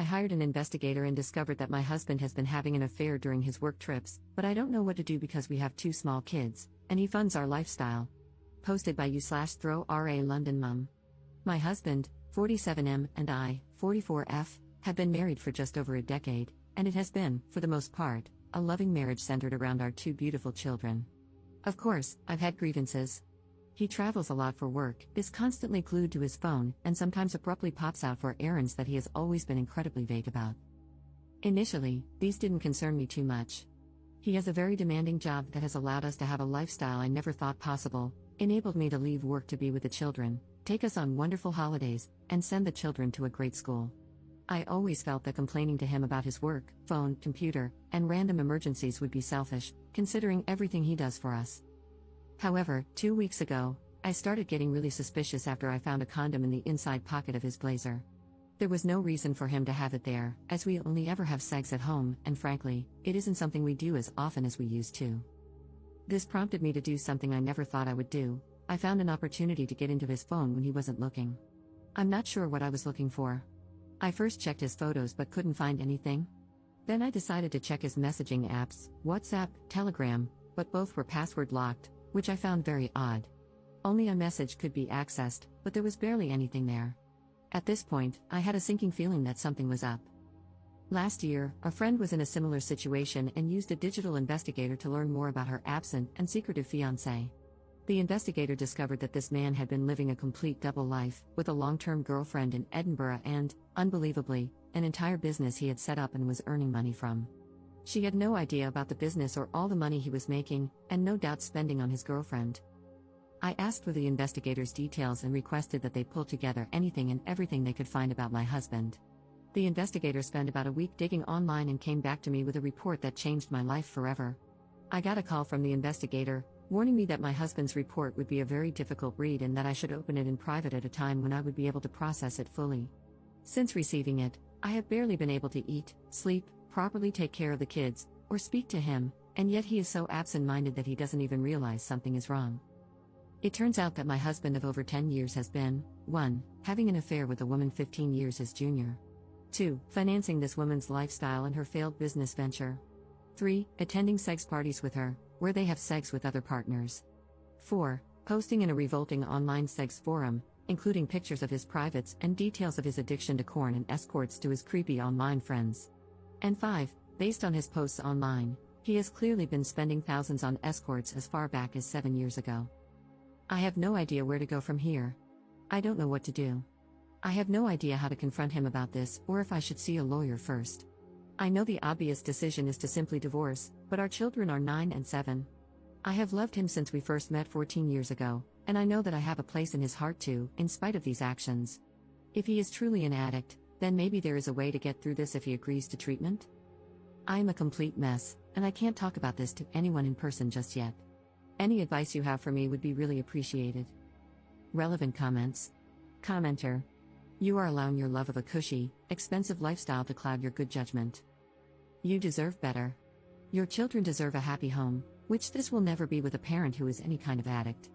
I hired an investigator and discovered that my husband has been having an affair during his work trips, but I don't know what to do because we have two small kids, and he funds our lifestyle. Posted by you/throw-ra London mum. My husband, 47M, and I, 44F, have been married for just over a decade, and it has been, for the most part, a loving marriage centered around our two beautiful children. Of course, I've had grievances. He travels a lot for work, is constantly glued to his phone, and sometimes abruptly pops out for errands that he has always been incredibly vague about. Initially, these didn't concern me too much. He has a very demanding job that has allowed us to have a lifestyle I never thought possible, enabled me to leave work to be with the children, take us on wonderful holidays, and send the children to a great school. I always felt that complaining to him about his work, phone, computer, and random emergencies would be selfish, considering everything he does for us. However, 2 weeks ago, I started getting really suspicious after I found a condom in the inside pocket of his blazer. There was no reason for him to have it there, as we only ever have sex at home, and frankly, it isn't something we do as often as we used to. This prompted me to do something I never thought I would do. I found an opportunity to get into his phone when he wasn't looking. I'm not sure what I was looking for. I first checked his photos but couldn't find anything. Then I decided to check his messaging apps, WhatsApp, Telegram, but both were password locked, which I found very odd. Only a message could be accessed, but there was barely anything there. At this point, I had a sinking feeling that something was up. Last year, a friend was in a similar situation and used a digital investigator to learn more about her absent and secretive fiancé. The investigator discovered that this man had been living a complete double life, with a long-term girlfriend in Edinburgh and, unbelievably, an entire business he had set up and was earning money from. She had no idea about the business or all the money he was making, and no doubt spending on his girlfriend. I asked for the investigator's details and requested that they pull together anything and everything they could find about my husband. The investigator spent about a week digging online and came back to me with a report that changed my life forever. I got a call from the investigator, warning me that my husband's report would be a very difficult read and that I should open it in private at a time when I would be able to process it fully. Since receiving it, I have barely been able to eat, sleep, properly take care of the kids, or speak to him, and yet he is so absent-minded that he doesn't even realize something is wrong. It turns out that my husband of over 10 years has been, 1. Having an affair with a woman 15 years his junior. 2. Financing this woman's lifestyle and her failed business venture. 3. Attending sex parties with her, where they have sex with other partners. 4. Posting in a revolting online sex forum, including pictures of his privates and details of his addiction to corn and escorts to his creepy online friends. And 5. Based on his posts online, he has clearly been spending thousands on escorts as far back as 7 years ago. I have no idea where to go from here. I don't know what to do. I have no idea how to confront him about this or if I should see a lawyer first. I know the obvious decision is to simply divorce, but our children are 9 and 7. I have loved him since we first met 14 years ago, and I know that I have a place in his heart too, in spite of these actions. If he is truly an addict, then maybe there is a way to get through this if he agrees to treatment? I am a complete mess, and I can't talk about this to anyone in person just yet. Any advice you have for me would be really appreciated. Relevant comments. Commenter. You are allowing your love of a cushy, expensive lifestyle to cloud your good judgment. You deserve better. Your children deserve a happy home, which this will never be with a parent who is any kind of addict.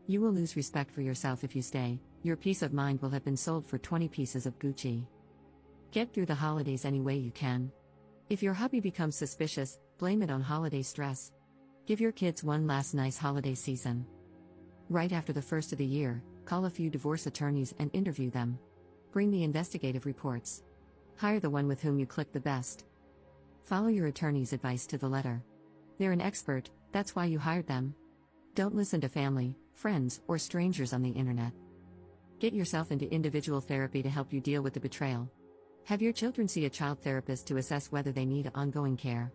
You will lose respect for yourself if you stay. Your peace of mind will have been sold for 20 pieces of Gucci. Get through the holidays any way you can. If your hubby becomes suspicious, blame it on holiday stress. Give your kids one last nice holiday season. Right after the first of the year, call a few divorce attorneys and interview them. Bring the investigative reports. Hire the one with whom you click the best. Follow your attorney's advice to the letter. They're an expert, that's why you hired them. Don't listen to family, friends, or strangers on the internet. Get yourself into individual therapy to help you deal with the betrayal. Have your children see a child therapist to assess whether they need ongoing care.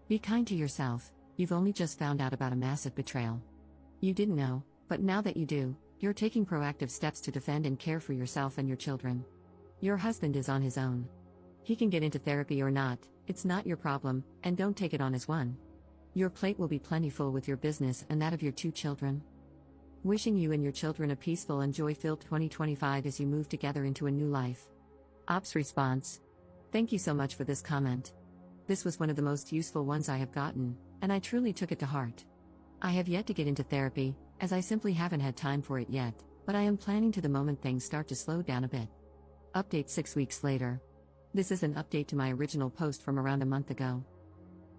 Be kind to yourself, you've only just found out about a massive betrayal. You didn't know, but now that you do, you're taking proactive steps to defend and care for yourself and your children. Your husband is on his own. He can get into therapy or not, it's not your problem, and don't take it on as one. Your plate will be plentiful with your business and that of your 2 children. Wishing you and your children a peaceful and joy-filled 2025 as you move together into a new life. Ops response. Thank you so much for this comment. This was one of the most useful ones I have gotten, and I truly took it to heart. I have yet to get into therapy, as I simply haven't had time for it yet, but I am planning to the moment things start to slow down a bit. Update 6 weeks later. This is an update to my original post from around a month ago.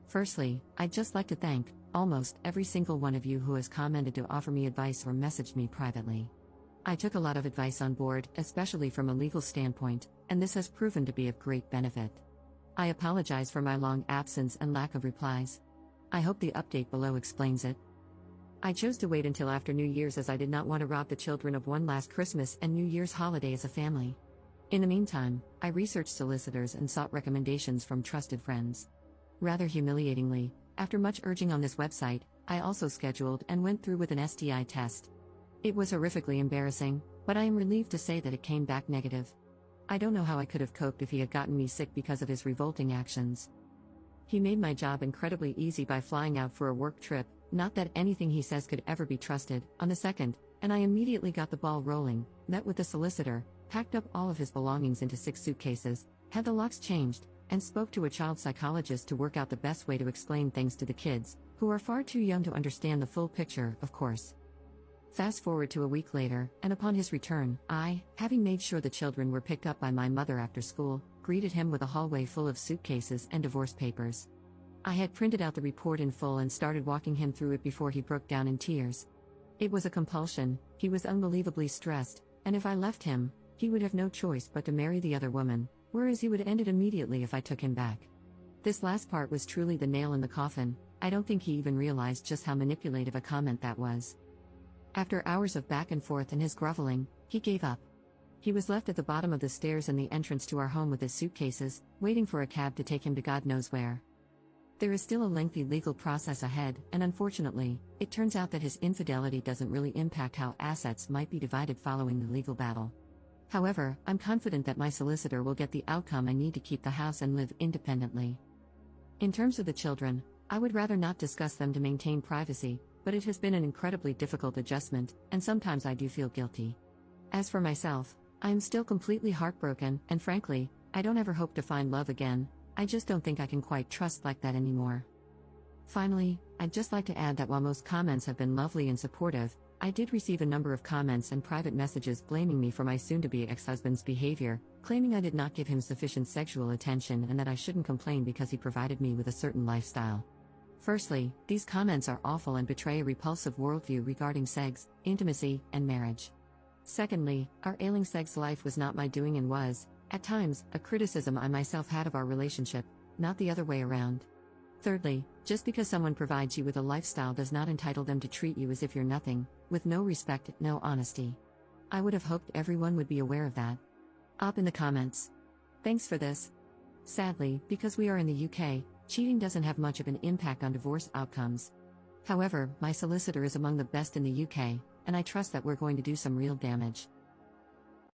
Firstly, I'd just like to thank almost every single one of you who has commented to offer me advice or messaged me privately. I took a lot of advice on board, especially from a legal standpoint, and this has proven to be of great benefit. I apologize for my long absence and lack of replies. I hope the update below explains it. I chose to wait until after New Year's as I did not want to rob the children of one last Christmas and New Year's holiday as a family. In the meantime, I researched solicitors and sought recommendations from trusted friends. Rather humiliatingly, after much urging on this website, I also scheduled and went through with an STI test. It was horrifically embarrassing, but I am relieved to say that it came back negative. I don't know how I could have coped if he had gotten me sick because of his revolting actions. He made my job incredibly easy by flying out for a work trip, not that anything he says could ever be trusted, on the 2nd, and I immediately got the ball rolling, met with the solicitor, packed up all of his belongings into 6 suitcases, had the locks changed, and spoke to a child psychologist to work out the best way to explain things to the kids, who are far too young to understand the full picture, of course. Fast forward to a week later, and upon his return, I, having made sure the children were picked up by my mother after school, greeted him with a hallway full of suitcases and divorce papers. I had printed out the report in full and started walking him through it before he broke down in tears. It was a compulsion, he was unbelievably stressed, and if I left him, he would have no choice but to marry the other woman, whereas he would end it immediately if I took him back. This last part was truly the nail in the coffin. I don't think he even realized just how manipulative a comment that was. After hours of back and forth and his groveling, he gave up. He was left at the bottom of the stairs in the entrance to our home with his suitcases, waiting for a cab to take him to God knows where. There is still a lengthy legal process ahead, and unfortunately, it turns out that his infidelity doesn't really impact how assets might be divided following the legal battle. However, I'm confident that my solicitor will get the outcome I need to keep the house and live independently. In terms of the children, I would rather not discuss them to maintain privacy, but it has been an incredibly difficult adjustment, and sometimes I do feel guilty. As for myself, I am still completely heartbroken, and frankly, I don't ever hope to find love again. I just don't think I can quite trust like that anymore. Finally, I'd just like to add that while most comments have been lovely and supportive, I did receive a number of comments and private messages blaming me for my soon-to-be ex-husband's behavior, claiming I did not give him sufficient sexual attention and that I shouldn't complain because he provided me with a certain lifestyle. Firstly, these comments are awful and betray a repulsive worldview regarding sex, intimacy, and marriage. Secondly, our ailing sex life was not my doing and was, at times, a criticism I myself had of our relationship, not the other way around. Thirdly, just because someone provides you with a lifestyle does not entitle them to treat you as if you're nothing, with no respect, no honesty. I would have hoped everyone would be aware of that. Up in the comments. Thanks for this. Sadly, because we are in the UK, cheating doesn't have much of an impact on divorce outcomes. However, my solicitor is among the best in the UK, and I trust that we're going to do some real damage.